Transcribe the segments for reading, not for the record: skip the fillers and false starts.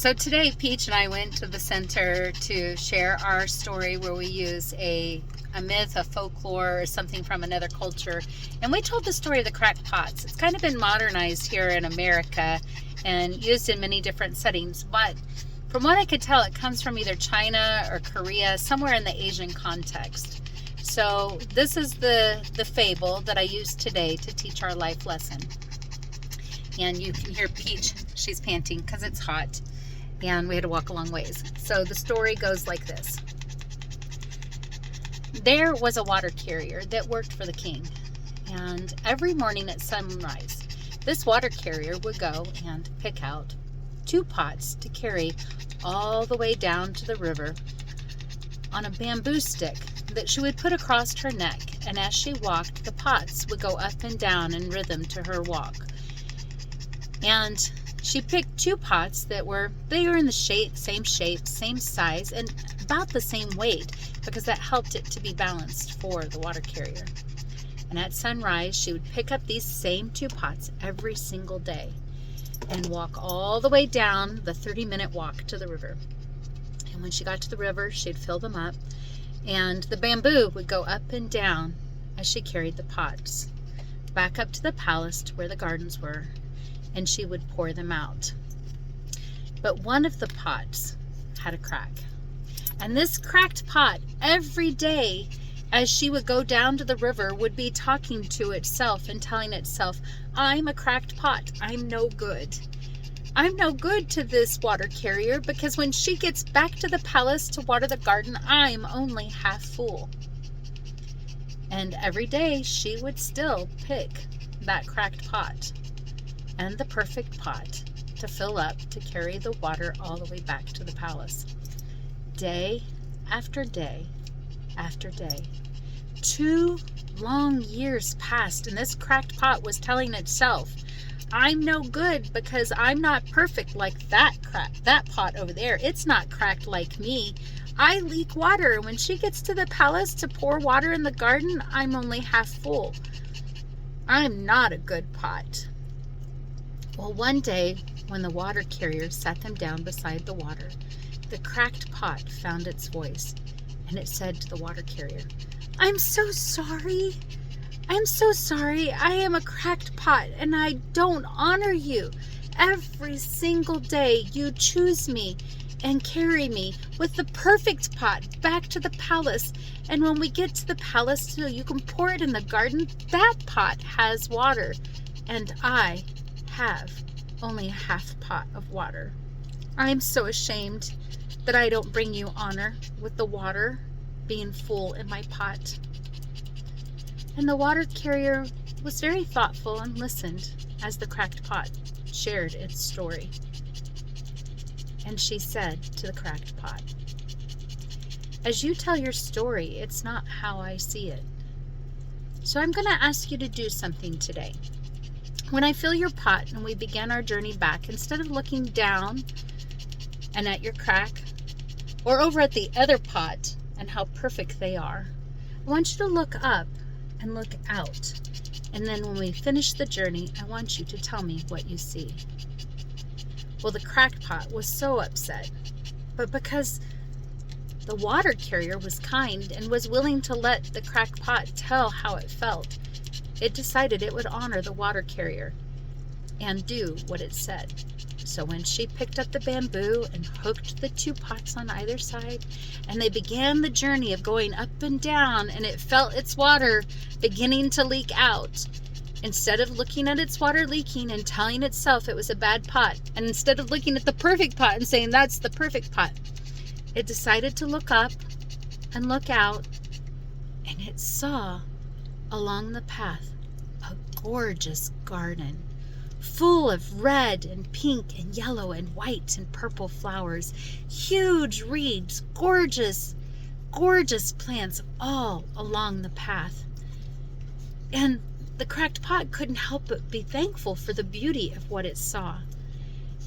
So today, Peach and I went to the center to share our story where we use a myth, a folklore, or something from another culture. And we told the story of the cracked pots. It's kind of been modernized here in America and used in many different settings. But from what I could tell, it comes from either China or Korea, somewhere in the Asian context. So this is the fable that I used today to teach our life lesson. And you can hear Peach, she's panting because it's hot. And we had to walk a long ways. So the story goes like this. There was a water carrier that worked for the king. And every morning at sunrise, this water carrier would go and pick out 2 pots to carry all the way down to the river on a bamboo stick that she would put across her neck. And as she walked, the pots would go up and down in rhythm to her walk. And she picked 2 pots that were in the same shape, same size, and about the same weight, because that helped it to be balanced for the water carrier. And at sunrise, she would pick up these same 2 pots every single day and walk all the way down the 30-minute walk to the river. And when she got to the river, she'd fill them up, and the bamboo would go up and down as she carried the pots back up to the palace to where the gardens were, and she would pour them out. But one of the pots had a crack. And this cracked pot, every day as she would go down to the river, would be talking to itself and telling itself, I'm a cracked pot. I'm no good. I'm no good to this water carrier, because when she gets back to the palace to water the garden, I'm only half full. And every day she would still pick that cracked pot and the perfect pot to fill up to carry the water all the way back to the palace. Day after day after day. 2 long years passed, and this cracked pot was telling itself, I'm no good because I'm not perfect like that pot over there. It's not cracked like me. I leak water. When she gets to the palace to pour water in the garden, I'm only half full. I'm not a good pot. Well, one day, when the water carrier sat them down beside the water, the cracked pot found its voice, and it said to the water carrier, I'm so sorry. I'm so sorry. I am a cracked pot, and I don't honor you. Every single day you choose me and carry me with the perfect pot back to the palace. And when we get to the palace so you can pour it in the garden, that pot has water, and I have only a half pot of water. I'm so ashamed that I don't bring you honor with the water being full in my pot. And the water carrier was very thoughtful and listened as the cracked pot shared its story. And she said to the cracked pot, as you tell your story, it's not how I see it. So I'm going to ask you to do something today. When I fill your pot and we begin our journey back, instead of looking down and at your crack or over at the other pot and how perfect they are, I want you to look up and look out. And then when we finish the journey, I want you to tell me what you see. Well, the cracked pot was so upset, but because the water carrier was kind and was willing to let the cracked pot tell how it felt, it decided it would honor the water carrier and do what it said. So when she picked up the bamboo and hooked the 2 pots on either side, and they began the journey of going up and down, and it felt its water beginning to leak out, instead of looking at its water leaking and telling itself it was a bad pot, and instead of looking at the perfect pot and saying that's the perfect pot, it decided to look up and look out, and it saw along the path a gorgeous garden full of red and pink and yellow and white and purple flowers, huge reeds, gorgeous plants all along the path. And the cracked pot couldn't help but be thankful for the beauty of what it saw.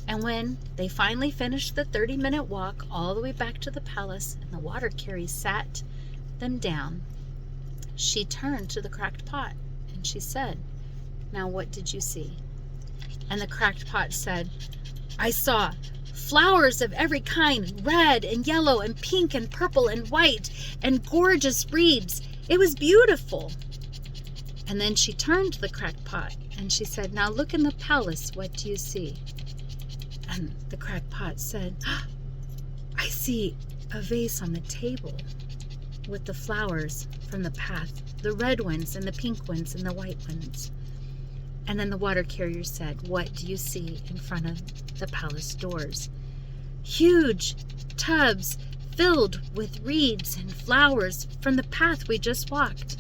And when they finally finished the 30-minute walk all the way back to the palace, and the water carrier sat them down, she turned to the cracked pot and she said, now what did you see? And the cracked pot said, I saw flowers of every kind, red and yellow and pink and purple and white, and gorgeous wreaths. It was beautiful. And then she turned to the cracked pot and she said, "Now look in the palace, what do you see?" And the cracked pot said, "I see a vase on the table with the flowers from the path, the red ones and the pink ones and the white ones." And then the water carrier said, "What do you see in front of the palace doors?" "Huge tubs filled with reeds and flowers from the path we just walked."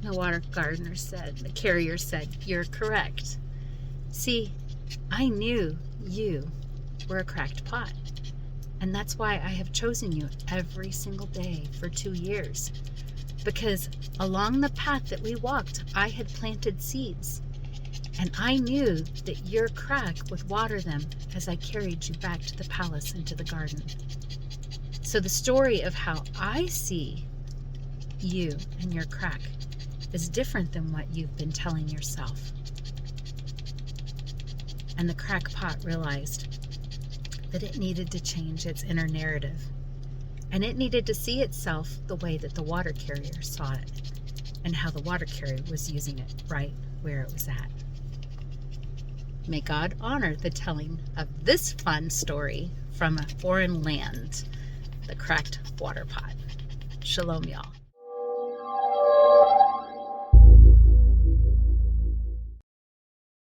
The the carrier said, "You're correct. See, I knew you were a cracked pot, and that's why I have chosen you every single day for 2 years. Because along the path that we walked, I had planted seeds, and I knew that your crack would water them as I carried you back to the palace and to the garden. So the story of how I see you and your crack is different than what you've been telling yourself." And the crack pot realized that it needed to change its inner narrative, and it needed to see itself the way that the water carrier saw it, and how the water carrier was using it right where it was at. May God honor the telling of this fun story from a foreign land, the cracked water pot. Shalom, y'all.